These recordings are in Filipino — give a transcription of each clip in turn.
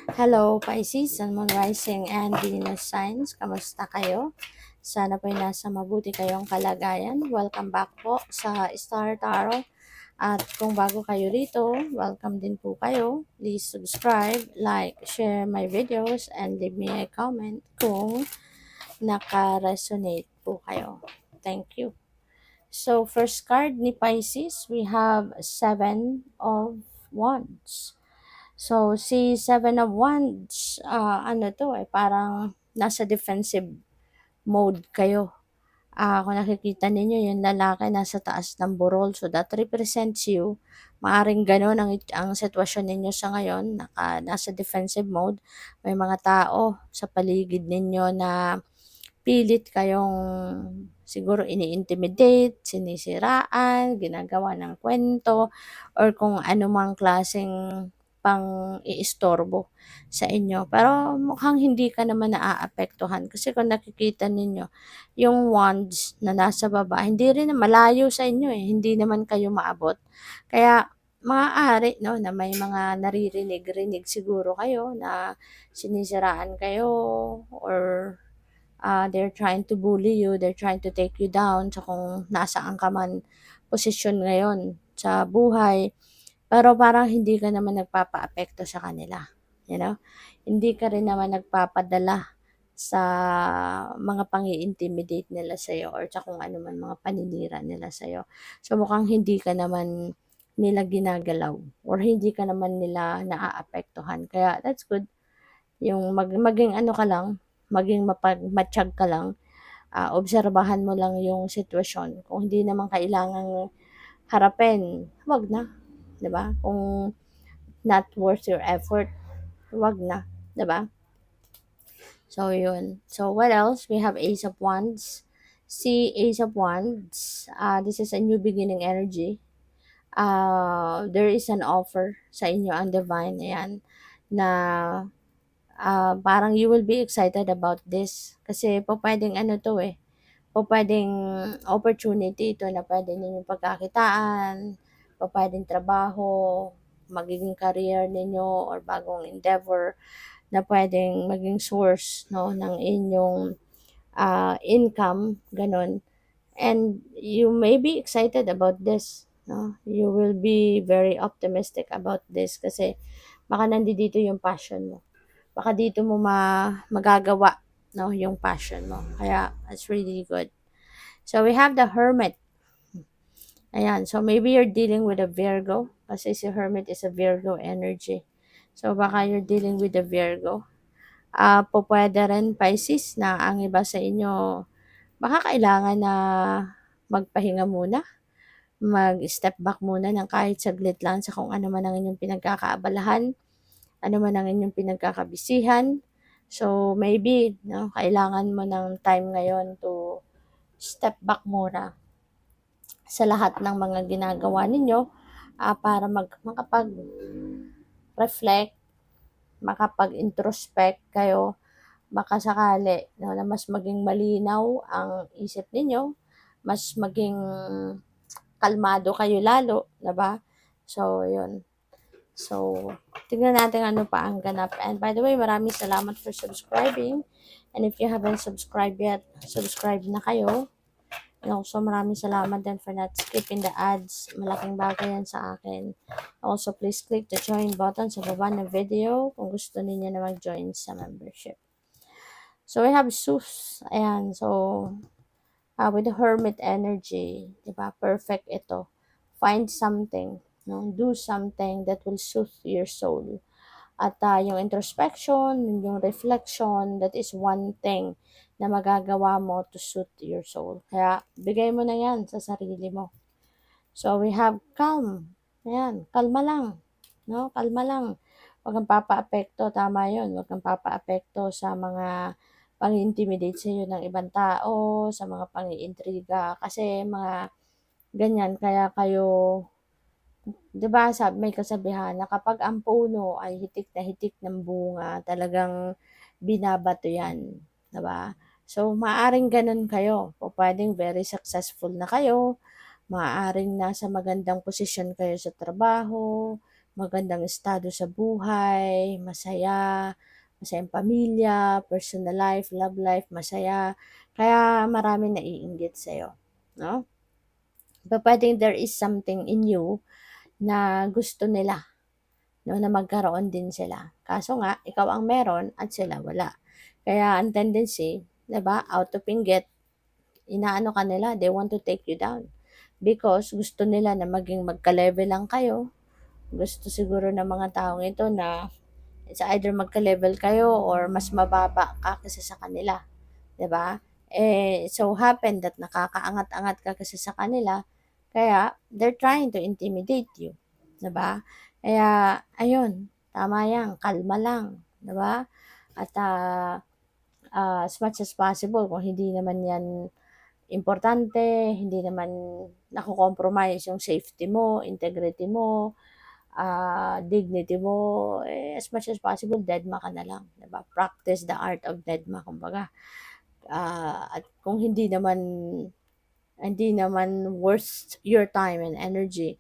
Hello, Pisces, Sun, Moon, Rising, and Venus signs. Kamusta kayo? Sana po'y nasa mabuti kayong kalagayan. Welcome back po sa Star Tarot. At kung bago kayo rito, welcome din po kayo. Please subscribe, like, share my videos, and leave me a comment kung naka-resonate po kayo. Thank you. So, first card ni Pisces, we have Seven of Wands. So, si Seven of Wands, parang nasa defensive mode kayo. Kung nakikita ninyo, yung lalaki nasa taas ng burol, so that represents you. Maaring gano'n ang sitwasyon ninyo sa ngayon, nasa defensive mode. May mga tao sa paligid ninyo na pilit kayong siguro ini-intimidate, sinisiraan, ginagawa ng kwento, or kung anumang klaseng pang-iistorbo sa inyo. Pero mukhang hindi ka naman naaapektuhan kasi kung nakikita ninyo, yung wands na nasa baba, hindi rin malayo sa inyo eh, hindi naman kayo maabot. Kaya maaari no na may mga naririnig-rinig siguro kayo na sinisiraan kayo or they're trying to bully you, they're trying to take you down sa kung nasaan ka man posisyon ngayon sa buhay. Pero parang hindi ka naman nagpapaapekto sa kanila, you know? Hindi ka rin naman nagpapadala sa mga pang-i-intimidate nila sa'yo or sa kung ano man mga paninira nila sa'yo. So mukhang hindi ka naman nila ginagalaw or hindi ka naman nila naaapektuhan. Kaya that's good. Yung maging ano ka lang, maging matiyag ka lang, obserbahan mo lang yung sitwasyon. Kung hindi naman kailangang harapin, wag na. 'Di ba? Kung not worth your effort, wag na, 'di ba? So yun. So what else? We have Ace of Wands. Si Ace of Wands, this is a new beginning energy. There is an offer sa inyo ang divine, ayan, na parang you will be excited about this. Kasi po pwedeng ano to eh, po pwedeng opportunity ito na pwede ninyong pagkakitaan, po pwedeng trabaho, magiging career ninyo or bagong endeavor na pwedeng maging source no ng inyong income, ganun. And you may be excited about this, no? You will be very optimistic about this kasi baka nandito yung passion mo. Baka dito mo magagawa no yung passion mo. Kaya it's really good. So we have the Hermit. Ayan, so maybe you're dealing with a Virgo kasi si Hermit is a Virgo energy. So baka you're dealing with a Virgo. Po pwede rin Pisces na ang iba sa inyo baka kailangan na magpahinga muna, mag-step back muna ng kahit saglit lang sa kung ano man ang inyong pinagkakaabalahan, ano man ang inyong pinagkakabisihan. So maybe no, kailangan mo ng time ngayon to step back muna sa lahat ng mga ginagawa ninyo para makapag-reflect, makapag-introspect kayo, baka sakali no, na mas maging malinaw ang isip ninyo, mas maging kalmado kayo lalo, 'di ba? So, 'yun. So, tingnan natin ano pa ang ganap. And by the way, maraming salamat for subscribing. And if you haven't subscribed yet, subscribe na kayo. And also, maraming salamat din for not skipping the ads. Malaking bagay yan sa akin. Also, please click the join button sa baba ng video kung gusto niyo na mag-join sa membership. So, we have Sus. Ayan. So, with the Hermit energy, diba? Perfect ito. Find something. No? Do something that will soothe your soul. At yung introspection, yung reflection, that is one thing na magagawa mo to soothe your soul. Kaya, bigay mo na yan sa sarili mo. So, we have calm. Ayan, kalma lang. No? Kalma lang. Huwag kang papa-apekto. Tama yun. Huwag kang papa-apekto sa mga pang-intimidate sa iyo ng ibang tao, sa mga pang-iintriga. Kasi mga ganyan, kaya kayo 'di ba may kasabihan na kapag ang puno ay hitik na hitik ng bunga, talagang binabato 'yan, 'di ba? So, maaring gano'n kayo. O puwedeng very successful na kayo, maaaring nasa magandang posisyon kayo sa trabaho, magandang estado sa buhay, masaya, masayang pamilya, personal life, love life, masaya. Kaya maraming naiinggit sa'yo, no? Pupuwedeng there is something in you na gusto nila, no, na magkaroon din sila. Kaso nga, ikaw ang meron at sila wala. Kaya ang tendency, 'di ba, out of inggit, inaano ka nila, they want to take you down. Because gusto nila na maging magka-level lang kayo. Gusto siguro ng mga taong ito na it's either magka-level kayo or mas mababa ka kaysa sa kanila, 'di ba? So happen that nakakaangat-angat ka kasi sa kanila, kaya they're trying to intimidate you, 'di ba? Kaya ayun, tama 'yan, kalma lang, 'di ba? At as much as possible kung hindi naman 'yan importante, hindi naman nako-compromise yung safety mo, integrity mo, dignity mo, as much as possible dedma ka na lang, 'di ba? Practice the art of dedma kumbaga. At kung hindi naman worth your time and energy,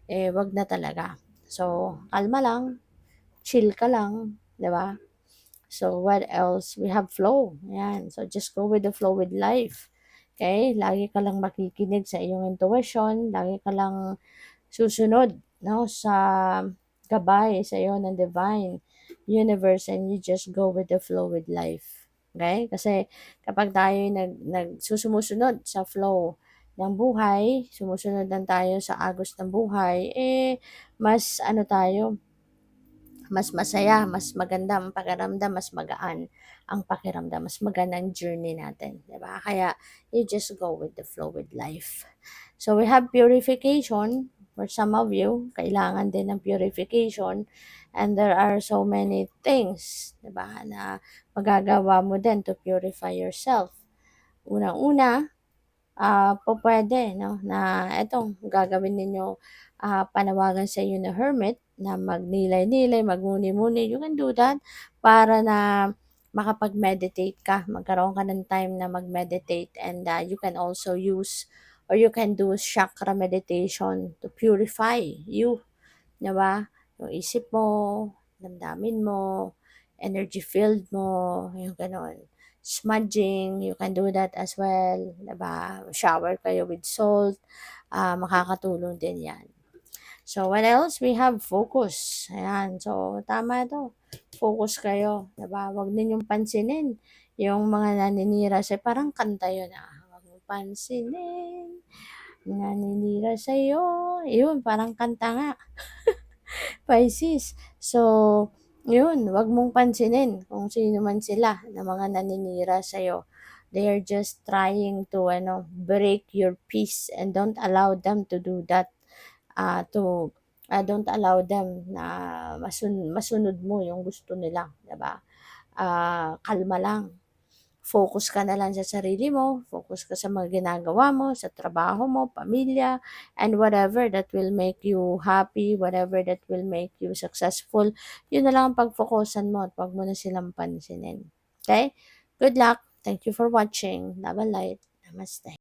'wag na talaga. So, kalma lang, chill ka lang, 'di ba? So, what else? We have flow. Ayan. So, just go with the flow with life. Okay? Lagi ka lang makikinig sa iyong intuition, lagi ka lang susunod, no, sa gabay sa iyo ng divine universe, and you just go with the flow with life. Okay? Kasi kapag tayo sumusunod sa flow ng buhay, sumusunod lang tayo sa agos ng buhay, mas ano tayo, mas masaya, mas maganda ang pakiramdam, mas magaan ang pakiramdam, mas maganda ang journey natin, 'di ba? Kaya you just go with the flow with life. So we have purification. For some of you, kailangan din ng purification, and there are so many things, 'di ba, na magagawa mo din to purify yourself. Unang-una, pupuwede 'no, na etong gagawin ninyo, panawagan sa iyo na hermit na magnilay-nilay, magmuni-muni, you can do that para na makapag-meditate ka, magkaroon ka ng time na mag-meditate, and you can also use or you can do chakra meditation to purify you, 'di ba? Yung isip mo, damdamin mo, energy field mo, yung gano'n. Smudging, you can do that as well, 'di ba? Shower kayo with salt, makakatulong din 'yan. So, what else? We have focus. Ayan. So, tama 'to. Focus kayo, 'di ba? Huwag ninyong pansinin yung mga naninira sa parang kanta 'yun, "Huwag mong pansinin, naninira sa'yo." 'Yun, parang kanta nga. Pisces. So, yun, wag mong pansinin kung sino man sila na mga naninira sa'yo. They are just trying to break your peace, and don't allow them to do that. Don't allow them na masunod mo yung gusto nila, 'di ba? Kalma lang. Focus ka na lang sa sarili mo, focus ka sa mga ginagawa mo, sa trabaho mo, pamilya, and whatever that will make you happy, whatever that will make you successful, yun na lang ang pag-focusan mo at wag mo na silang pansinin. Okay? Good luck. Thank you for watching. Love and light. Namaste.